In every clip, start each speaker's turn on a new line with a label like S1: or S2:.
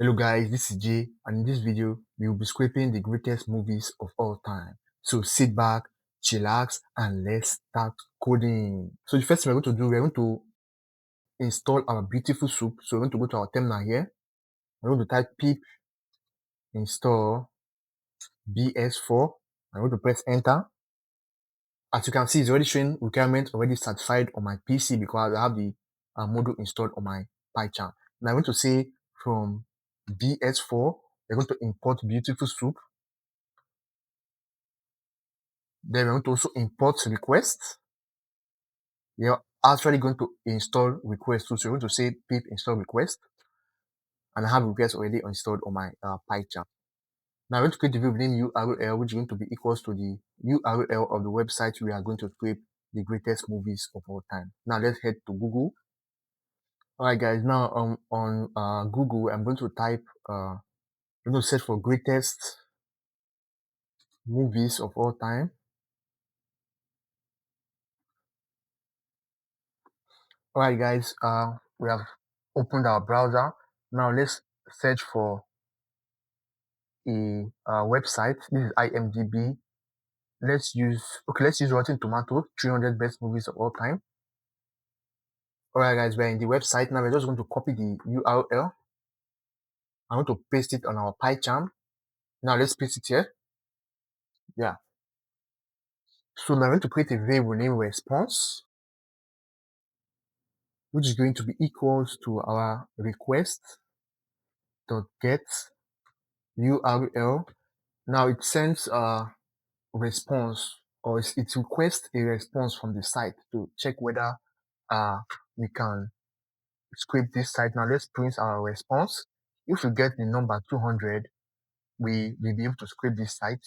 S1: Hello guys, this is Jay, and in this video, we will be scraping the greatest movies of all time. So sit back, chillax, and let's start coding. So the first thing we're going to do, we're going to install our beautiful soup. So we're going to go to our terminal here. We're going to type pip install bs4. I'm going to press enter. As you can see, it's already showing requirements already satisfied on my PC because I have the module installed on my PyCharm. Now I'm going to say from bs4, we're going to import beautiful soup. Then we're going to also import request. We are actually going to install request too. So we're going to say pip install request. And I have request already installed on my PyCharm. Now I'm going to create the variable name URL, which is going to be equals to the URL of the website we are going to scrape the greatest movies of all time. Now let's head to Google. Alright guys, now on Google, I'm going to type, I'm going to search for greatest movies of all time. Alright guys, we have opened our browser. Now let's search for a website. This is IMDb. Let's use Rotten Tomatoes, 300 best movies of all time. Alright guys, we're in the website. Now we're just going to copy the URL. I'm going to paste it on our PyCharm. Now let's paste it here. Yeah. So now I'm going to create a variable named response, which is going to be equals to our request.get URL. Now it sends a response, or it requests a response from the site to check whether we can scrape this site. Now let's print our response. If we get the number 200, we will be able to scrape this site.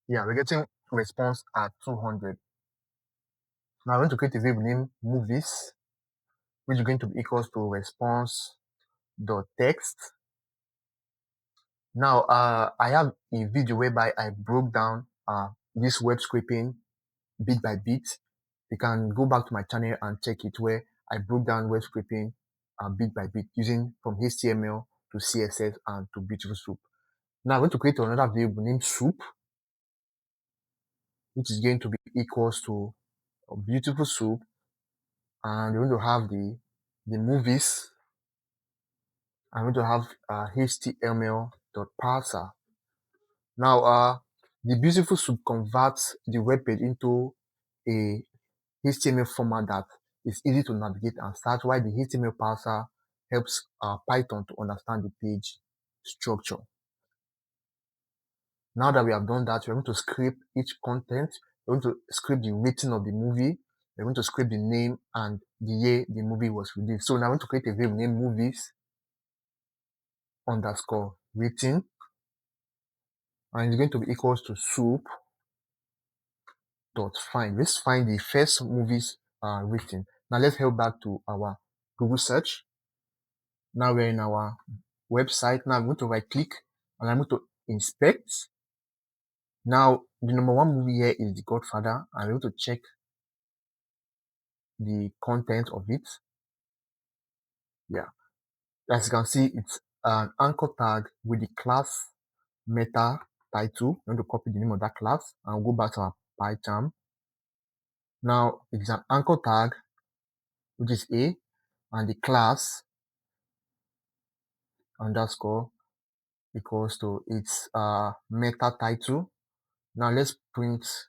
S1: Yeah, we're getting response at 200. Now I'm going to create a variable named movies, which is going to be equals to response.text. Now I have a video whereby I broke down this web scraping bit by bit. You can go back to my channel and check it, where I broke down web scraping bit by bit using from HTML to CSS and to BeautifulSoup. Now I'm going to create another variable named soup, which is going to be equals to BeautifulSoup, and we're going to have the movies. I'm going to have HTML.parser. Now the BeautifulSoup converts the web page into a HTML format that is easy to navigate and start, while the HTML parser helps Python to understand the page structure. Now that we have done that, we're going to scrape each content. We're going to scrape the rating of the movie. We're going to scrape the name and the year the movie was released. So now I'm going to create a variable named movies underscore rating, and it's going to be equals to soup dot find. Let's find the first movies rating. Now let's head back to our Google search. Now we're in our website. Now I'm going to right click and I'm going to inspect. Now the number one movie here is The Godfather. I'm going to check the content of it. Yeah, as you can see, it's an anchor tag with the class meta title. I'm going to copy the name of that class and go back to our PyCharm. Now it's an anchor tag, which is A, and the class underscore equals to its meta title. Now let's print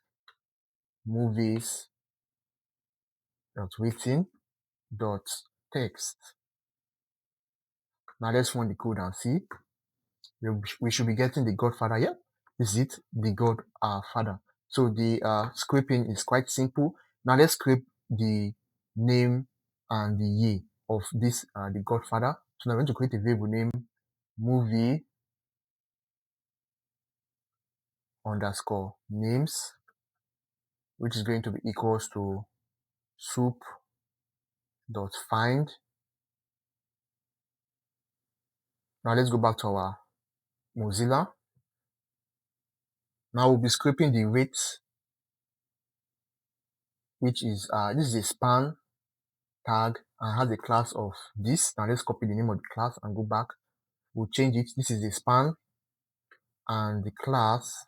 S1: movies dot rating dot text. Now let's run the code and see. We should be getting The Godfather. Yeah, this is it, The Godfather. So the scraping is quite simple. Now let's scrape the name and the year of this The Godfather. So now I'm going to create a variable name movie underscore names, which is going to be equals to soup dot find. Now let's go back to our Mozilla. Now we'll be scraping the rate, which is this is a span tag and has a class of this. Now let's copy the name of the class and go back. We'll change it. This is the span and the class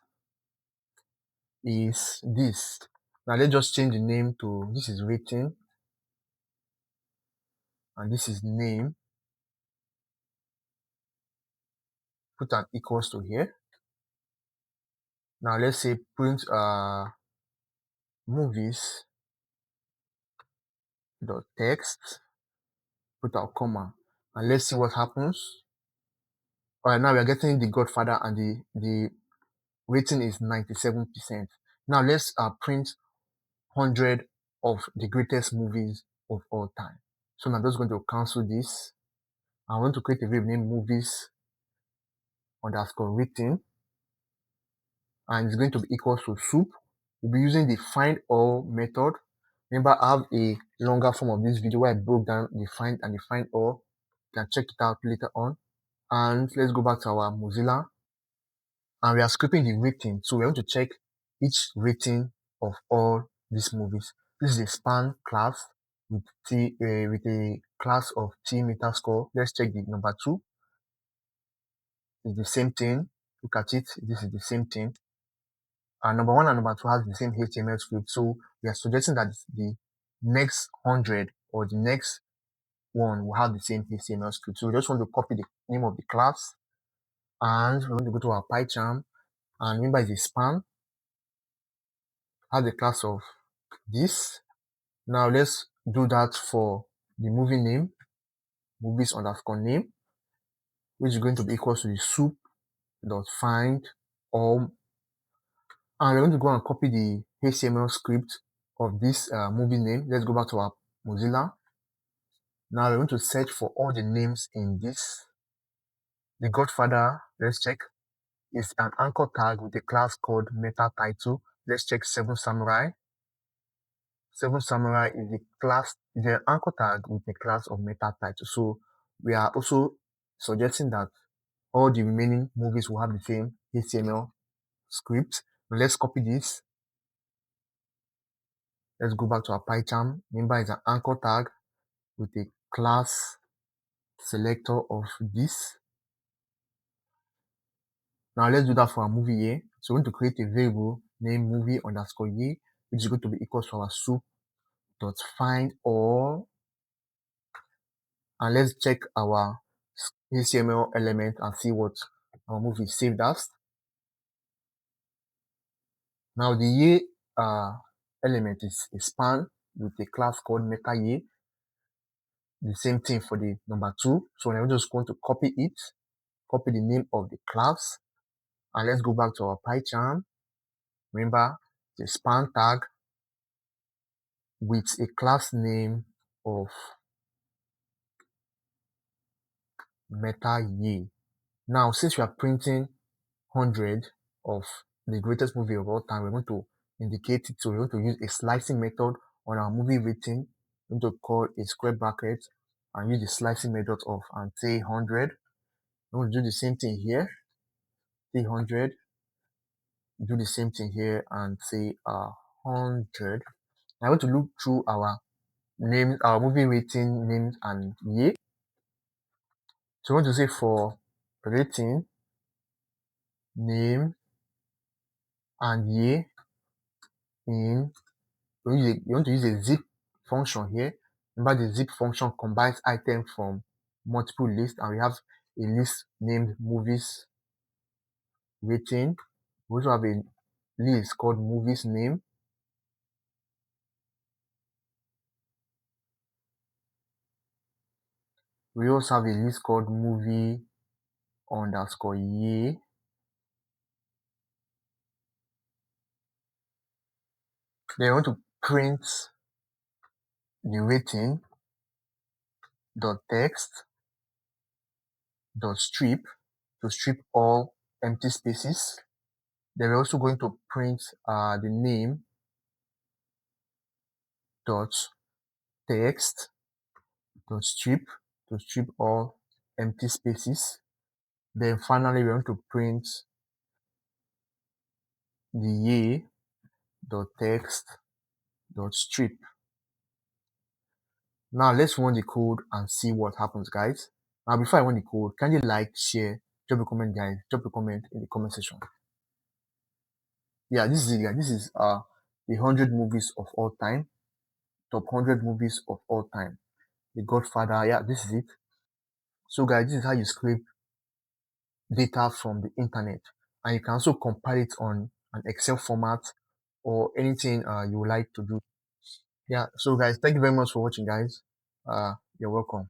S1: is this. Now let's just change the name to, this is rating and this is name. Put an equals to here. Now let's say print movies dot text, put our comma, and let's see what happens. All right, now we are getting the Godfather and the rating is 97%. Now let's print 100 of the greatest movies of all time. So I'm just going to cancel this. I want to create a variable named movies underscore rating, and it's going to be equal to soup. We'll be using the find all method. Remember, I have a longer form of this video where I broke down the find and the find all. You can check it out later on. And let's go back to our Mozilla. And we are scraping the rating. So we want to check each rating of all these movies. This is a span class with a class of T metascore. Let's check the number 2. It's the same thing. Look at it. This is the same thing. And number 1 and number 2 has the same HTML script. So we are suggesting that the next 100 or the next one will have the same HTML script. So we just want to copy the name of the class and we want to go to our PyCharm and remember it's a span, has the class of this. Now let's do that for the movie name, movies underscore name, which is going to be equal to the soup dot find all. And we're going to go and copy the HTML script of this movie name. Let's go back to our Mozilla. Now we're going to search for all the names in this. The Godfather, let's check, is an anchor tag with a class called meta title. Let's check Seven Samurai. Seven Samurai is the anchor tag with a class of meta title. So we are also suggesting that all the remaining movies will have the same HTML script. Let's copy this. Let's go back to our PyCharm. Remember, it's an anchor tag with a class selector of this. Now let's do that for our movie here. So we're going to create a variable named movie underscore ye, which is going to be equal to our soup dot find all. And let's check our HTML element and see what our movie saved as. Now the ye element is a span with a class called meta ye. The same thing for the number 2. So we're just going to copy it, copy the name of the class, and let's go back to our PyCharm. Remember the span tag with a class name of meta ye. Now, since we are printing 100 of the greatest movie of all time, we're going to indicate it. So we're going to use a slicing method on our movie rating. We're going to call a square bracket and use the slicing method of and say 100. We're going to do the same thing here. Say 100. Do the same thing here and say 100. I want to look through our names, our movie rating names and ye. So I want to say for rating, name, and ye in, you want to use a zip function here. Remember the zip function combines items from multiple lists and we have a list named movies rating. We also have a list called movies name. We also have a list called movie underscore ye. Then I want to print the rating dot text dot strip to strip all empty spaces. Then we're also going to print the name dot text dot strip to strip all empty spaces. Then finally we're going to print the ye dot text dot strip. Now let's run the code and see what happens, guys. Now before I run the code, can you like, share, drop a comment, guys? Drop a comment in the comment section. Yeah, this is it, guys. This is the 100 movies of all time, top 100 movies of all time. The Godfather. Yeah, this is it. So, guys, this is how you scrape data from the internet, and you can also compile it on an Excel format or anything you would like to do. Yeah. So, guys, thank you very much for watching, guys. You're welcome.